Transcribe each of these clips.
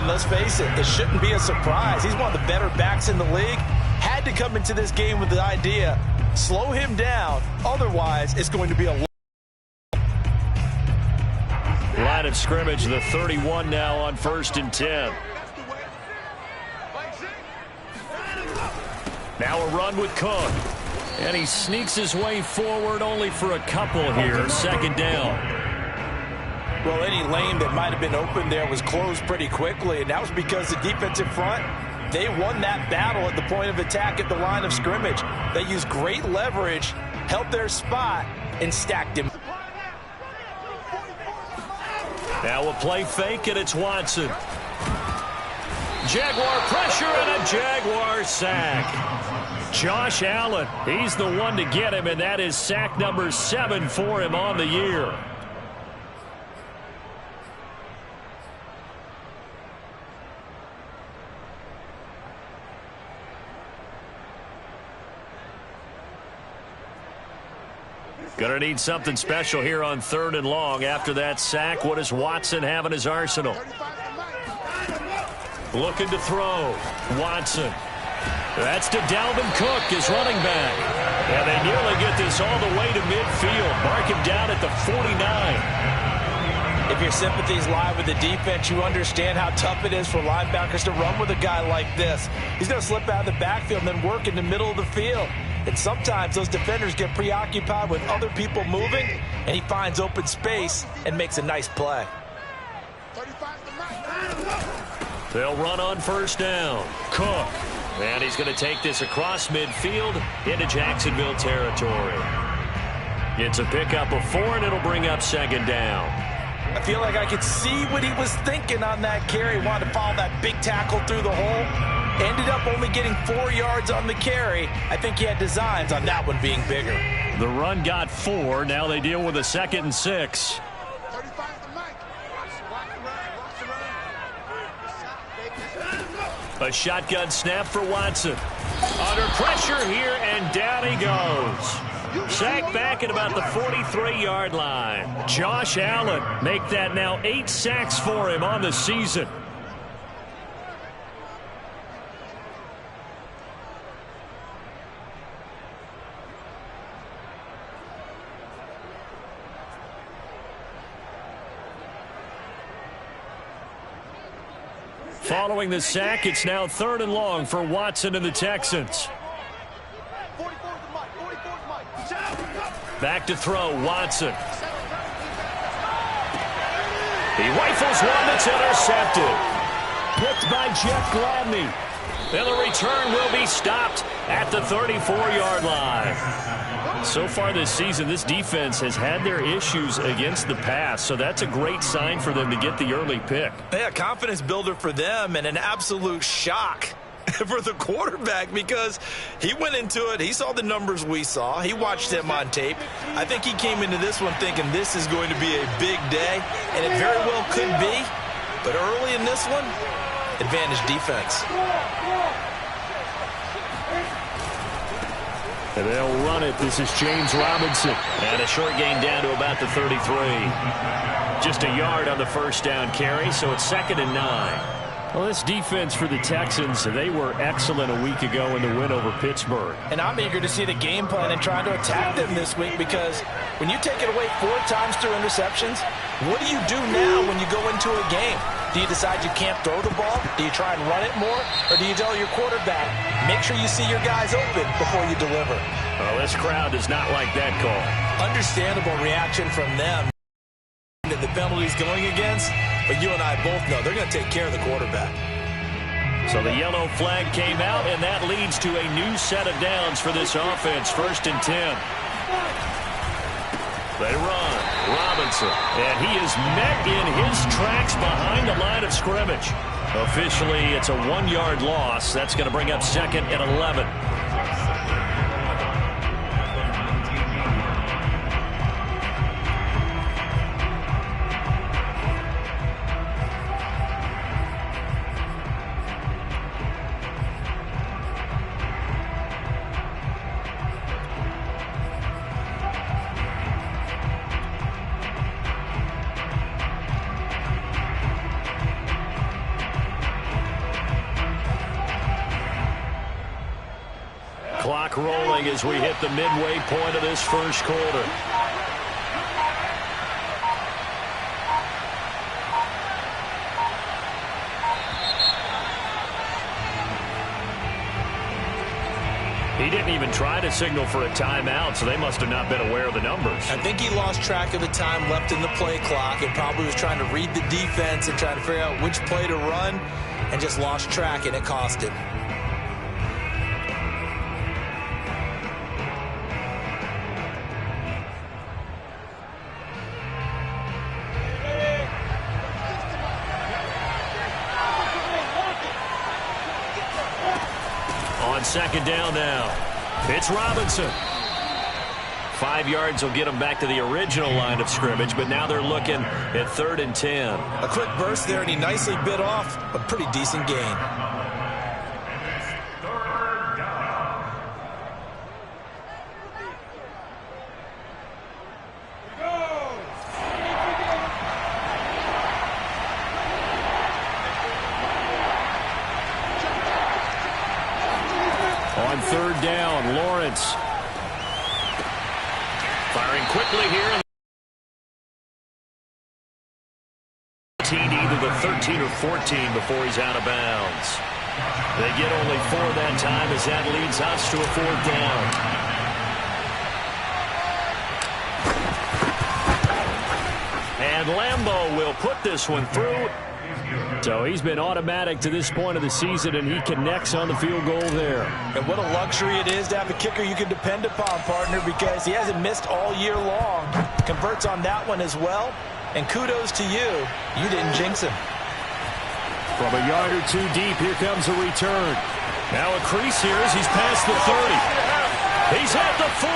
And let's face it, it shouldn't be a surprise. He's one of the better backs in the league. Had to come into this game with the idea, slow him down. Otherwise, it's going to be a line of scrimmage, the 31 now on 1st and 10. Now a run with Cook. And he sneaks his way forward only for a couple here. 2nd down. Well, any lane that might have been open there was closed pretty quickly, and that was because the defensive front, they won that battle at the point of attack at the line of scrimmage. They used great leverage, held their spot, and stacked him. Now a play fake, and it's Watson. Jaguar pressure and a Jaguar sack. Josh Allen, he's the one to get him, and that is sack number 7 for him on the year. Gonna need something special here on 3rd and long. After that sack, what does Watson have in his arsenal? Looking to throw. Watson. That's to Dalvin Cook, his running back. And they nearly get this all the way to midfield. Mark him down at the 49. If your sympathies lie with the defense, you understand how tough it is for linebackers to run with a guy like this. He's going to slip out of the backfield and then work in the middle of the field. And sometimes those defenders get preoccupied with other people moving, and he finds open space and makes a nice play. They'll run on 1st down. Cook. And he's going to take this across midfield into Jacksonville territory. It's a pickup of 4, and it'll bring up 2nd down. I feel like I could see what he was thinking on that carry. Wanted to follow that big tackle through the hole. Ended up only getting 4 yards on the carry. I think he had designs on that one being bigger. The run got 4. Now they deal with a 2nd and 6. A shotgun snap for Watson. Under pressure here, and down he goes. Sacked back at about the 43-yard line. Josh Allen make that now 8 sacks for him on the season. Following the sack, it's now 3rd and long for Watson and the Texans. Back to throw, Watson. He rifles one that's intercepted. Picked by Jeff Gladney. And the return will be stopped at the 34-yard line. So far this season, this defense has had their issues against the pass, so that's a great sign for them to get the early pick. Yeah, confidence builder for them and an absolute shock for the quarterback because he went into it. He saw the numbers we saw. He watched him on tape. I think he came into this one thinking this is going to be a big day, and it very well could be. But early in this one, advantage defense. And they'll run it. This is James Robinson. And a short gain down to about the 33. Just a yard on the 1st down carry, so it's 2nd and 9. Well, this defense for the Texans, they were excellent a week ago in the win over Pittsburgh. And I'm eager to see the game plan and trying to attack them this week because when you take it away 4 times through interceptions, what do you do now when you go into a game? Do you decide you can't throw the ball? Do you try and run it more? Or do you tell your quarterback, make sure you see your guys open before you deliver? Well, this crowd does not like that call. Understandable reaction from them that the penalty's going against, but you and I both know they're going to take care of the quarterback. So the yellow flag came out, and that leads to a new set of downs for this offense. 1st and 10. They run. Robinson. And he is met in his tracks behind the line of scrimmage. Officially, it's a 1-yard loss. That's going to bring up 2nd and 11. clock rolling as we hit the midway point of this first quarter. He didn't even try to signal for a timeout, so they must have not been aware of the numbers. I think he lost track of the time left in the play clock and probably was trying to read the defense and trying to figure out which play to run and just lost track, and it cost him. On second down now, it's Robinson. 5 yards will get them back to the original line of scrimmage, but now they're looking at 3rd and 10. A quick burst there, and he nicely bit off a pretty decent gain. On 3rd down, Lawrence. Firing quickly here. Either the 13 or 14 before he's out of bounds. They get only 4 that time as that leads us to a 4th down. And Lambeau will put this one through. So he's been automatic to this point of the season, and he connects on the field goal there. And what a luxury it is to have a kicker you can depend upon, partner, because he hasn't missed all year long. Converts on that one as well. And kudos to you. You didn't jinx him. From a yard or 2 deep, here comes a return. Now a crease here as he's past the 30. He's at the 40.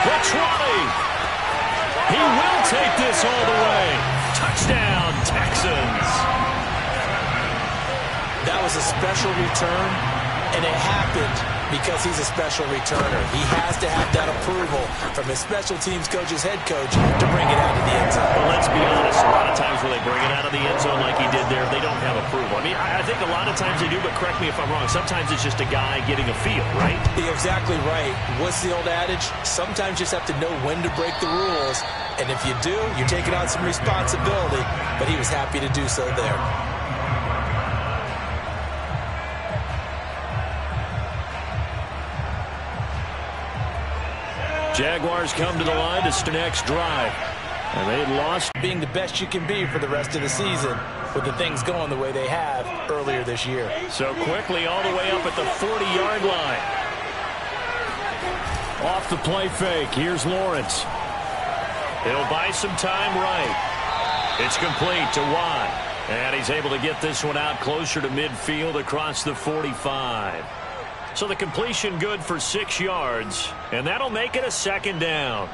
The 20. He will take this all the way. Touchdown, Texans. That was a special return, and it happened because he's a special returner. He has to have that approval from his special teams coach's head coach to bring it out of the end zone. But let's be honest, a lot of times when they bring it out of the end zone like he did there, they don't have approval. I mean, I think a lot of times they do, but correct me if I'm wrong. Sometimes it's just a guy getting a feel, right? You're exactly right. What's the old adage? Sometimes you just have to know when to break the rules. And if you do, you're taking on some responsibility. But he was happy to do so there. Jaguars come to the line to start next drive. And they lost. Being the best you can be for the rest of the season with the things going the way they have earlier this year. So quickly all the way up at the 40-yard line. Off the play fake. Here's Lawrence. It'll buy some time right. It's complete to Watt. And he's able to get this one out closer to midfield across the 45. So the completion good for 6 yards. And that'll make it a 2nd down.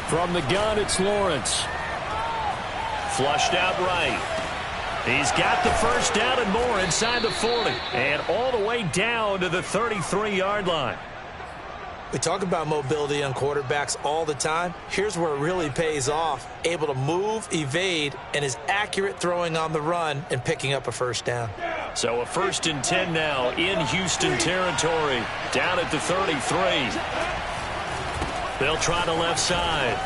From the gun, it's Lawrence. Flushed out right. He's got the first down and more inside the 40. And all the way down to the 33-yard line. We talk about mobility on quarterbacks all the time. Here's where it really pays off. Able to move, evade, and is accurate throwing on the run and picking up a first down. So a 1st and 10 now in Houston territory. Down at the 33. They'll try the left side.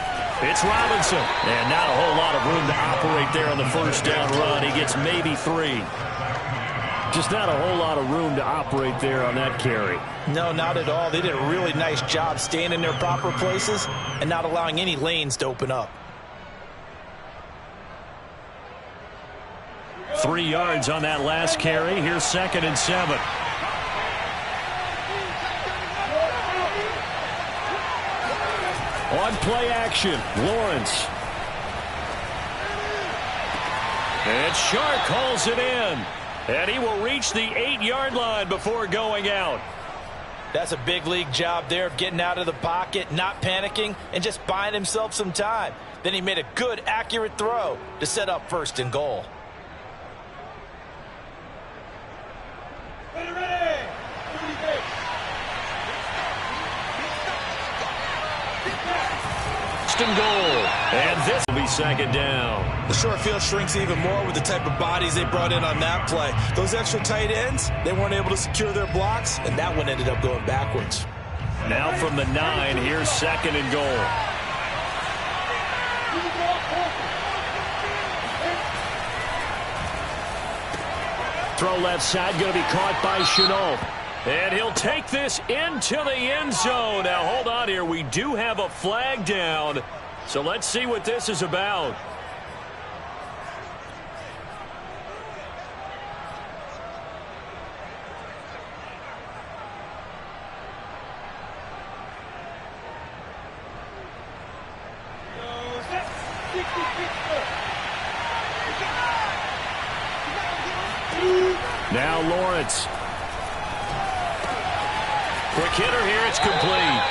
It's Robinson. And not a whole lot of room to operate there on the first down run. He gets maybe 3. Just not a whole lot of room to operate there on that carry. No, not at all. They did a really nice job staying in their proper places and not allowing any lanes to open up. 3 yards on that last carry. Here's 2nd and 7. On play action, Lawrence. And Shark calls it in. And he will reach the 8-yard line before going out. That's a big league job there of getting out of the pocket, not panicking, and just buying himself some time. Then he made a good, accurate throw to set up 1st and goal. And goal. And this will be 2nd down. The short field shrinks even more with the type of bodies they brought in on that play. Those extra tight ends, they weren't able to secure their blocks, and that one ended up going backwards. Now from the 9, here's 2nd and goal. Throw left side, going to be caught by Chenault. And he'll take this into the end zone. Now, hold on here. We do have a flag down. So let's see what this is about. Now Lawrence. Quick hitter here, it's complete.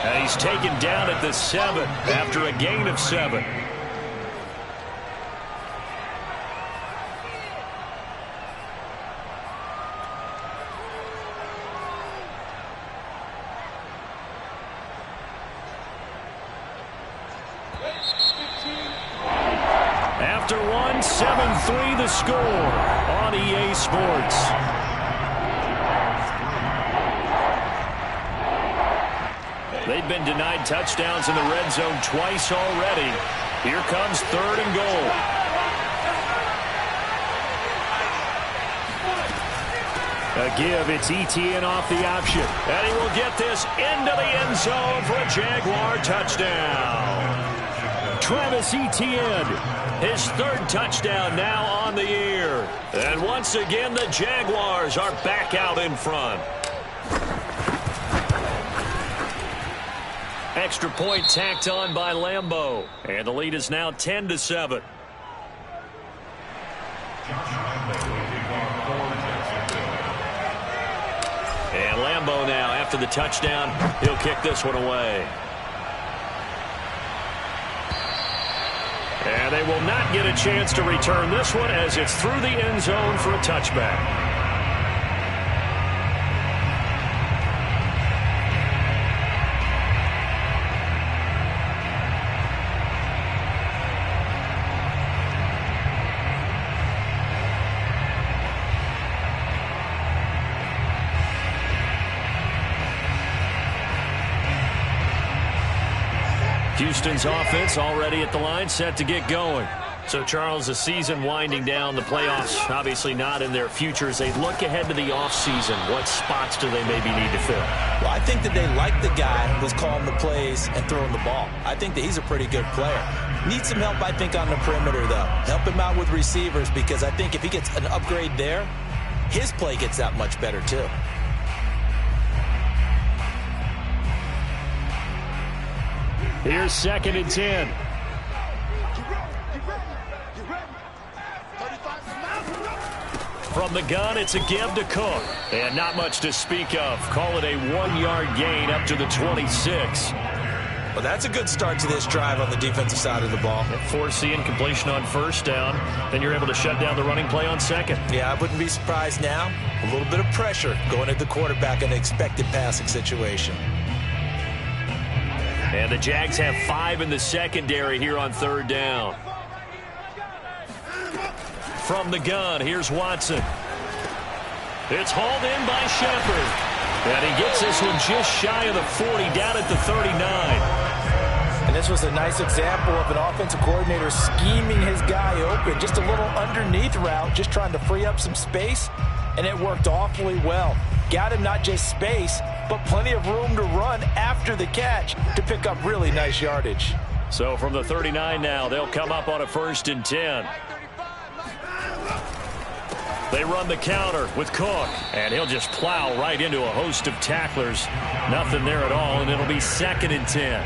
And he's taken down at the 7 after a gain of 7. After 1, 7-3 the score on EA Sports. They've been denied touchdowns in the red zone twice already. Here comes 3rd and goal. A give, it's Etienne off the option. And he will get this into the end zone for a Jaguar touchdown. Travis Etienne, his 3rd touchdown now on the year. And once again, the Jaguars are back out in front. Extra point tacked on by Lambeau. And the lead is now 10-7. And Lambeau now, after the touchdown, he'll kick this one away. And they will not get a chance to return this one as it's through the end zone for a touchback. Houston's offense already at the line, set to get going. So, Charles, the season winding down, the playoffs obviously not in their future. As they look ahead to the offseason, what spots do they maybe need to fill? Well, I think that they like the guy who's calling the plays and throwing the ball. I think that he's a pretty good player. Needs some help, I think, on the perimeter, though. Help him out with receivers, because I think if he gets an upgrade there, his play gets that much better, too. Here's 2nd and 10. From the gun, it's a give to Cook. And not much to speak of. Call it a 1-yard gain up to the 26. Well, that's a good start to this drive on the defensive side of the ball. Forcing completion on 1st down. Then you're able to shut down the running play on 2nd. Yeah, I wouldn't be surprised now. A little bit of pressure going at the quarterback in an expected passing situation. And the Jags have 5 in the secondary here on 3rd down. From the gun, here's Watson. It's hauled in by Shepard. And he gets this one just shy of the 40, down at the 39. And this was a nice example of an offensive coordinator scheming his guy open. Just a little underneath route, just trying to free up some space. And it worked awfully well. Got him not just space, but plenty of room to run after the catch to pick up really nice yardage. So from the 39 now, they'll come up on a 1st and 10. They run the counter with Cook, and he'll just plow right into a host of tacklers. Nothing there at all, and it'll be 2nd and 10.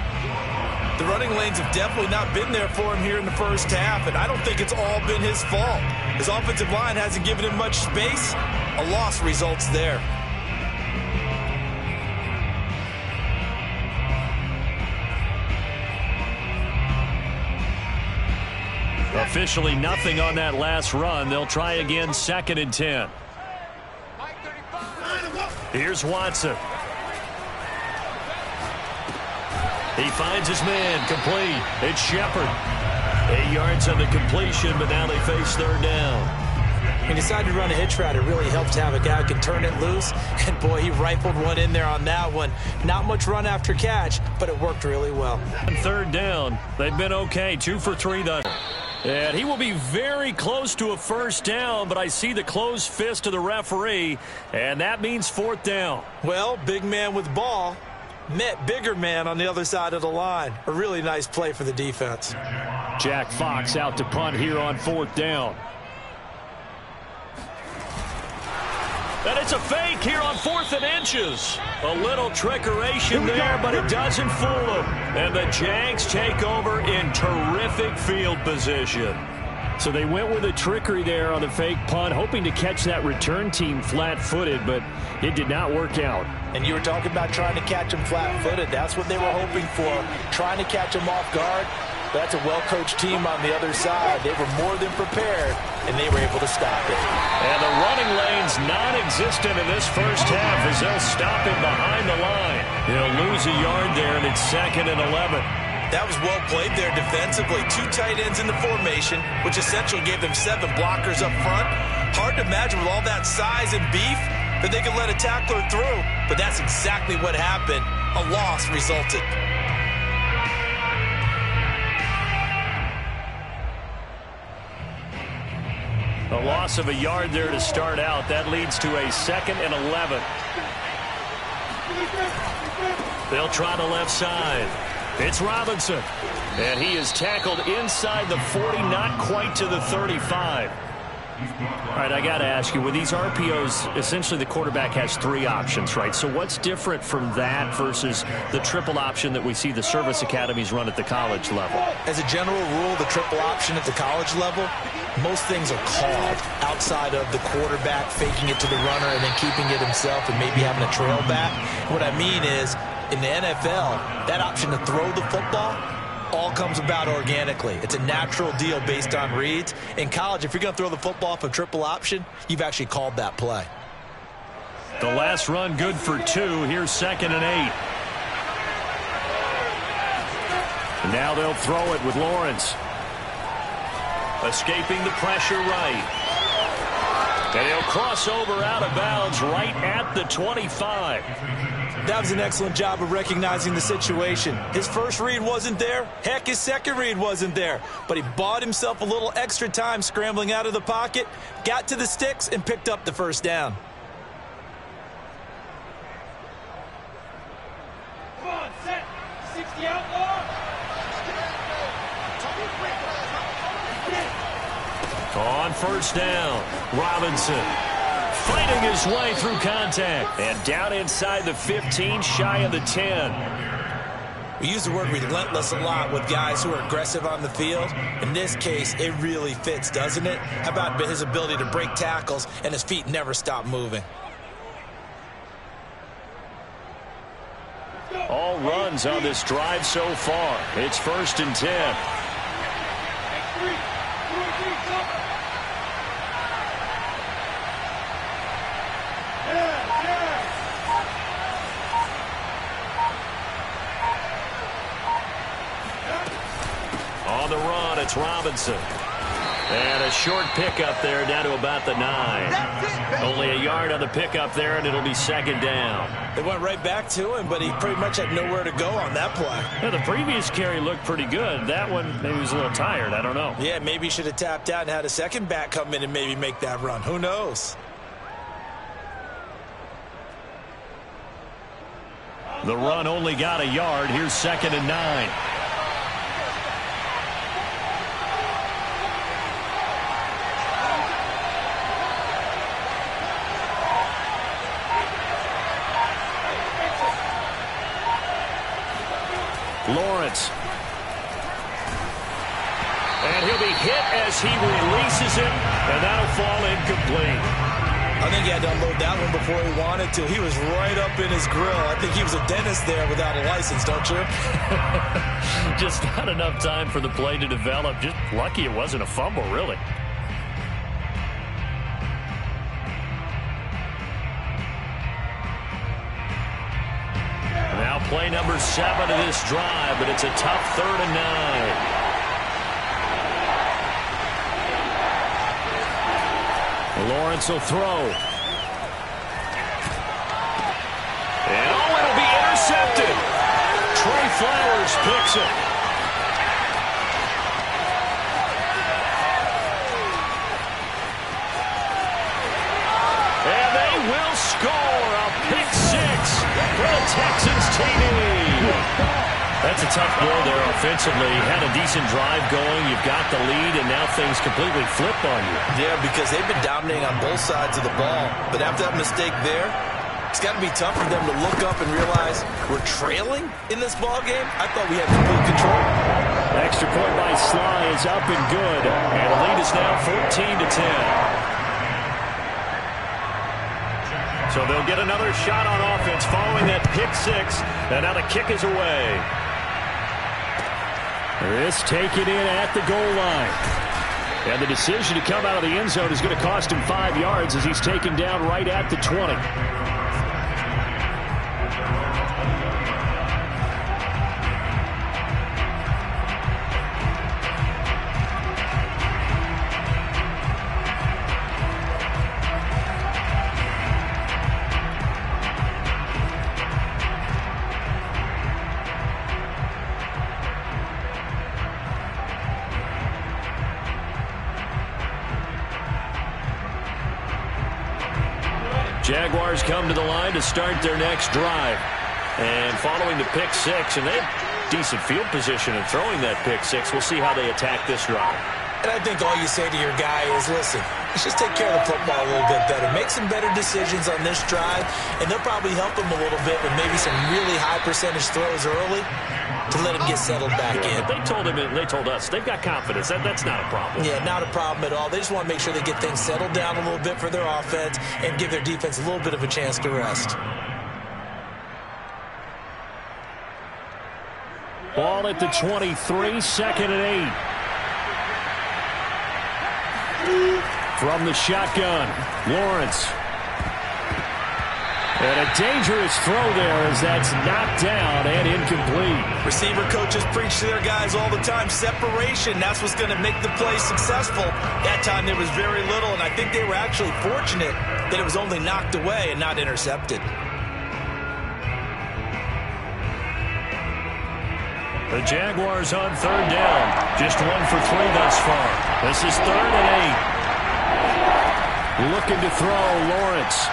The running lanes have definitely not been there for him here in the first half, and I don't think it's all been his fault. His offensive line hasn't given him much space. A loss results there. Officially nothing on that last run. They'll try again 2nd and 10. Here's Watson. He finds his man, complete. It's Shepard. 8 yards on the completion, but now they face 3rd down. He decided to run a hitch route. It really helps to have a guy who can turn it loose. And, boy, he rifled one in there on that one. Not much run after catch, but it worked really well. 3rd down. They've been okay. 2 for 3, though. And he will be very close to a 1st down, but I see the closed fist of the referee, and that means 4th down. Well, big man with ball met bigger man on the other side of the line. A really nice play for the defense. Jack Fox out to punt here on 4th down. And it's a fake here on 4th and inches. A little trickeration there, but it doesn't fool them. And the Jags take over in terrific field position. So they went with a trickery there on the fake punt, hoping to catch that return team flat-footed, but it did not work out. And you were talking about trying to catch him flat-footed. That's what they were hoping for, trying to catch him off guard. But that's a well-coached team on the other side. They were more than prepared, and they were able to stop it. And the running lane's non-existent in this first half as they'll stop him behind the line. He'll lose a yard there, and it's 2nd and 11. That was well played there defensively. 2 tight ends in the formation, which essentially gave them 7 blockers up front. Hard to imagine with all that size and beef that they could let a tackler through. But that's exactly what happened. A loss resulted. A loss of a yard there to start out. That leads to a 2nd and 11. They'll try the left side. It's Robinson. And he is tackled inside the 40, not quite to the 35. All right, I got to ask you, with these RPOs, essentially the quarterback has 3 options, right? So what's different from that versus the triple option that we see the service academies run at the college level? As a general rule, the triple option at the college level, most things are called outside of the quarterback faking it to the runner and then keeping it himself and maybe having a trail back. What I mean is, in the NFL, that option to throw the football all comes about organically. It's a natural deal based on reads. In college, if you're going to throw the football off a triple option, you've actually called that play. The last run good for 2. Here's 2nd and 8. And now they'll throw it with Lawrence. Escaping the pressure right. And he'll cross over out of bounds right at the 25. That was an excellent job of recognizing the situation. His first read wasn't there. Heck, his second read wasn't there. But he bought himself a little extra time scrambling out of the pocket, got to the sticks, and picked up the 1st down. Come on, set. 60 outlaw. On 1st down, Robinson fighting his way through contact. And down inside the 15, shy of the 10. We use the word relentless a lot with guys who are aggressive on the field. In this case, it really fits, doesn't it? How about his ability to break tackles and his feet never stop moving? All runs on this drive so far. It's 1st and 10. On the run, it's Robinson. And a short pickup there down to about the 9. Only a yard on the pickup there, and it'll be 2nd down. They went right back to him, but he pretty much had nowhere to go on that play. Yeah, the previous carry looked pretty good. That one, maybe he was a little tired. I don't know. Yeah, maybe he should have tapped out and had a second back come in and maybe make that run. Who knows? The run only got a yard. Here's 2nd and 9. Lawrence. And he'll be hit as he releases it, and that'll fall incomplete. I think he had to unload that one before he wanted to. He was right up in his grill. I think he was a dentist there without a license, don't you? Just not enough time for the play to develop. Just lucky it wasn't a fumble, really. Now play number 7 of this drive, but it's a tough 3rd and 9. Lawrence will throw. And it'll be intercepted. Trey Flowers picks it. And they will score a pick 6 for the Texans TD. That's a tough blow there offensively. Had a decent drive going. You've got the lead, and now things completely flip on you. Yeah, because they've been dominating on both sides of the ball. But after that mistake there, it's got to be tough for them to look up and realize we're trailing in this ball game. I thought we had complete control. Extra point by Sly is up and good. And the lead is now 14-10. So they'll get another shot on offense following that pick 6. And now the kick is away. This taken in at the goal line. And the decision to come out of the end zone is going to cost him 5 yards as he's taken down right at the 20. Jaguars come to the line to start their next drive. And following the pick 6, and they have decent field position in throwing that pick 6. We'll see how they attack this drive. And I think all you say to your guy is, listen, let's just take care of the football a little bit better. Make some better decisions on this drive, and they'll probably help him a little bit with maybe some really high percentage throws early to let him get settled back in. But they told him, they told us, they've got confidence. That's not a problem. Yeah, not a problem at all. They just want to make sure they get things settled down a little bit for their offense and give their defense a little bit of a chance to rest. Ball at the 23, 2nd and 8. From the shotgun, Lawrence. And a dangerous throw there as that's knocked down and incomplete. Receiver coaches preach to their guys all the time. Separation, that's what's going to make the play successful. That time there was very little, and I think they were actually fortunate that it was only knocked away and not intercepted. The Jaguars on 3rd down. Just 1 for 3 thus far. This is 3rd and 8. Looking to throw, Lawrence.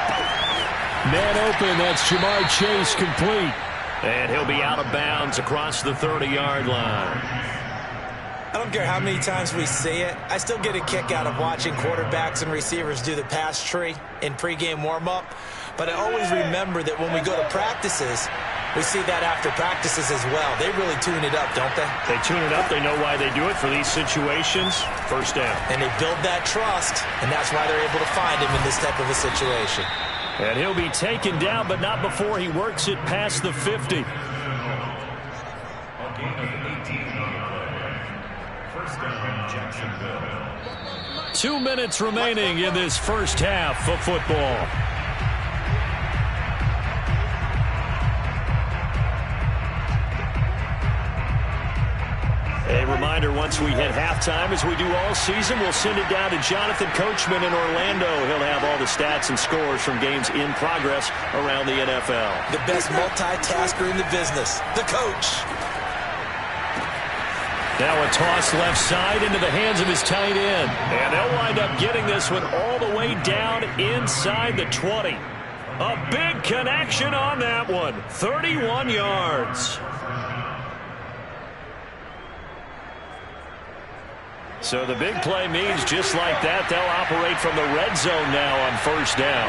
Man open, that's Jamar Chase complete. And he'll be out of bounds across the 30-yard line. I don't care how many times we see it. I still get a kick out of watching quarterbacks and receivers do the pass tree in pregame warm-up. But I always remember that when we go to practices, we see that after practices as well. They really tune it up, don't they? They tune it up. They know why they do it for these situations. 1st down. And they build that trust, and that's why they're able to find him in this type of a situation. And he'll be taken down, but not before he works it past the 50. 2 minutes remaining in this first half of football. A reminder, once we hit halftime, as we do all season, we'll send it down to Jonathan Coachman in Orlando. He'll have all the stats and scores from games in progress around the NFL. The best multitasker in the business, the coach. Now a toss left side into the hands of his tight end. And they'll wind up getting this one all the way down inside the 20. A big connection on that one. 31 yards. So the big play means just like that, they'll operate from the red zone now on 1st down.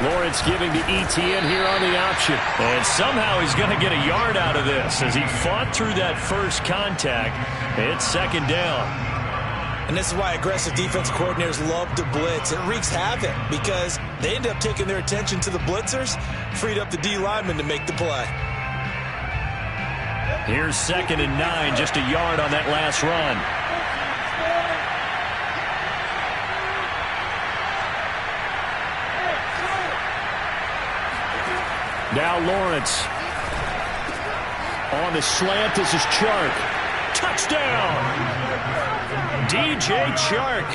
Lawrence giving to Etienne here on the option. And somehow he's going to get a yard out of this as he fought through that first contact. It's 2nd down. And this is why aggressive defense coordinators love to blitz. It wreaks havoc because they end up taking their attention to the blitzers, freed up the D lineman to make the play. Here's 2nd and 9, just a yard on that last run. Now Lawrence. On the slant, this is Chark. Touchdown! DJ Chark,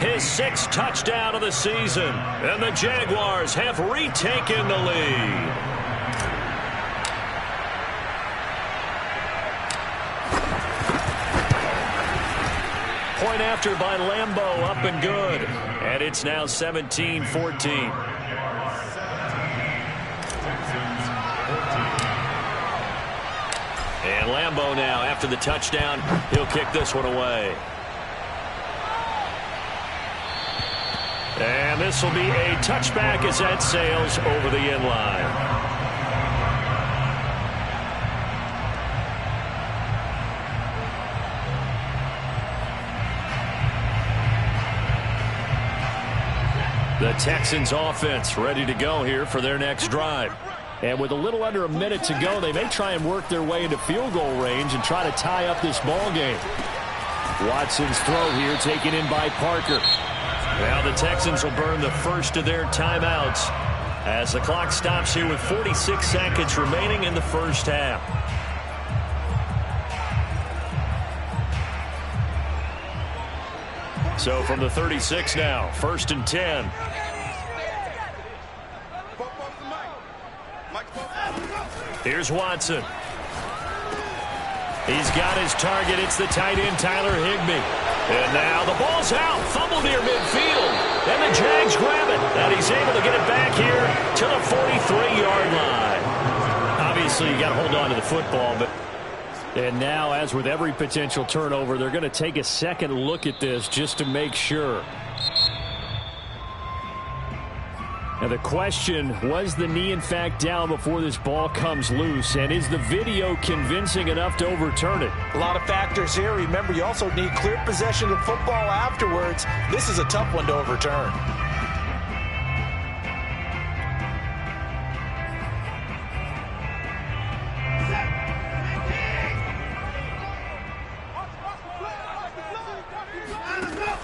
his 6th touchdown of the season. And the Jaguars have retaken the lead. Point after by Lambeau, up and good. And it's now 17-14. And Lambeau now, after the touchdown, he'll kick this one away. And this will be a touchback as that sails over the end line. The Texans offense ready to go here for their next drive. And with a little under a minute to go, they may try and work their way into field goal range and try to tie up this ball game. Watson's throw here taken in by Parker. Now the Texans will burn the first of their timeouts as the clock stops here with 46 seconds remaining in the first half. So from the 36 now, 1st and 10. Here's Watson. He's got his target. It's the tight end, Tyler Higbee. And now the ball's out. Fumble near midfield. And the Jags grab it. And he's able to get it back here to the 43-yard line. Obviously, you got to hold on to the football. And now, as with every potential turnover, they're going to take a second look at this just to make sure. Now the question, was the knee in fact down before this ball comes loose? And is the video convincing enough to overturn it? A lot of factors here. Remember, you also need clear possession of the football afterwards. This is a tough one to overturn.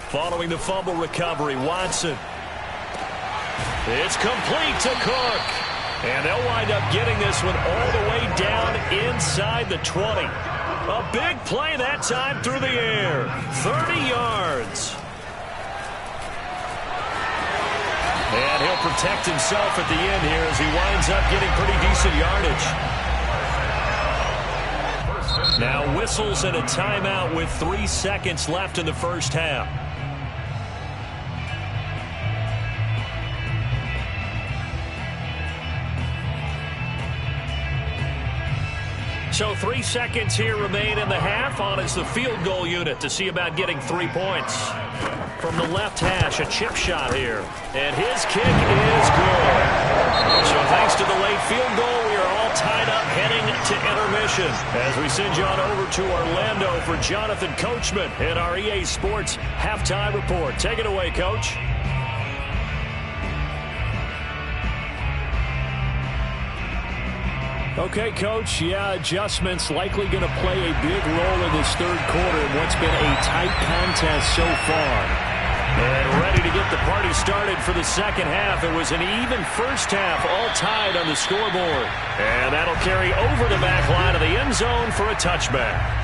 Following the fumble recovery, Watson. It's complete to Cook. And they'll wind up getting this one all the way down inside the 20. A big play that time through the air. 30 yards. And he'll protect himself at the end here as he winds up getting pretty decent yardage. Now whistles and a timeout with 3 seconds left in the first half. So 3 seconds here remain in the half. On is the field goal unit to see about getting 3 points. From the left hash, a chip shot here. And his kick is good. So thanks to the late field goal, we are all tied up heading to intermission. As we send you on over to Orlando for Jonathan Coachman in our EA Sports Halftime Report. Take it away, Coach. Okay, Coach, adjustments likely going to play a big role in this third quarter in what's been a tight contest so far. And ready to get the party started for the second half. It was an even first half, all tied on the scoreboard. And that'll carry over the back line of the end zone for a touchback.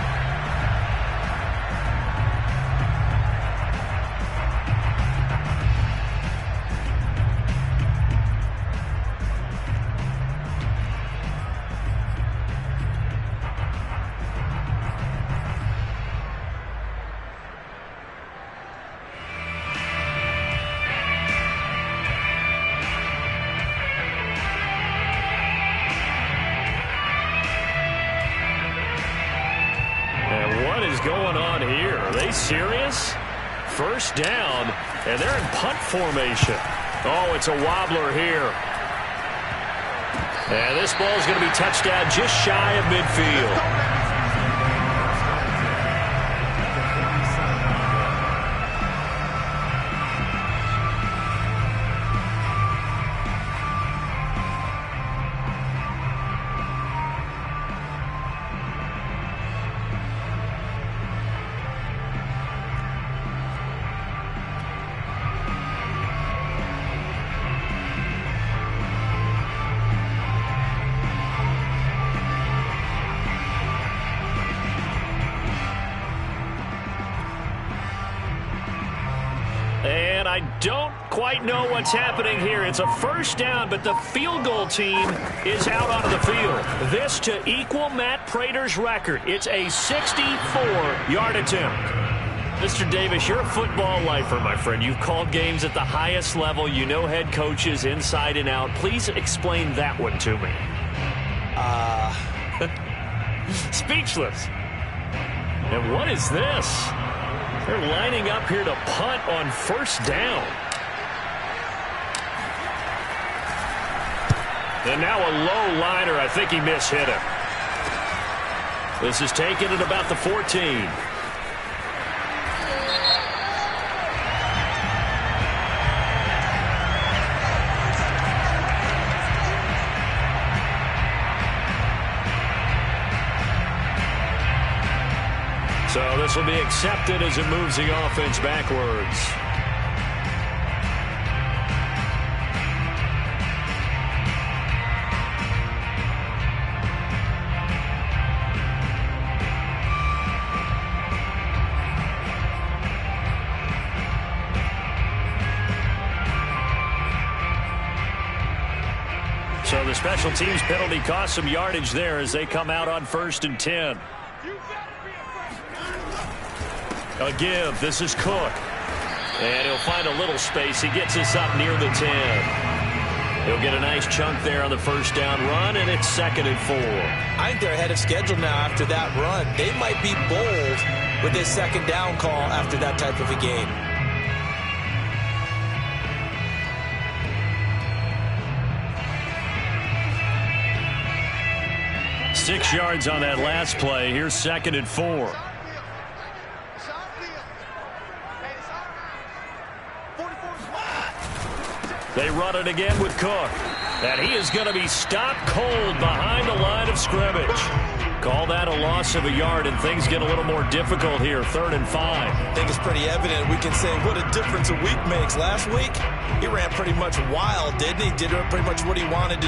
Going on here? Are they serious? First down, and they're in punt formation. Oh, it's a wobbler here. And this ball is going to be touched down just shy of midfield. I don't quite know what's happening here. It's a first down, but the field goal team is out onto the field. This to equal Matt Prater's record. It's a 64-yard attempt. Mr. Davis, you're a football lifer, my friend. You've called games at the highest level. You know head coaches inside and out. Please explain that one to me. Speechless. And what is this? They're lining up here to punt on first down. And now a low liner. I think he mishit him. This is taken at about the 14. So this will be accepted as it moves the offense backwards. So the special teams penalty cost some yardage there as they come out on 1st and 10. A give. This is Cook. And he'll find a little space. He gets us up near the 10. He'll get a nice chunk there on the first down run, and it's 2nd and 4. I think they're ahead of schedule now after that run. They might be bold with this 2nd down call after that type of a game. Six yards on that last play. Here's 2nd and 4. They run it again with Cook. And he is going to be stopped cold behind the line of scrimmage. Call that a loss of a yard, and things get a little more difficult here. 3rd and 5. I think it's pretty evident. We can say what a difference a week makes. Last week, he ran pretty much wild, didn't he? Did pretty much what he wanted to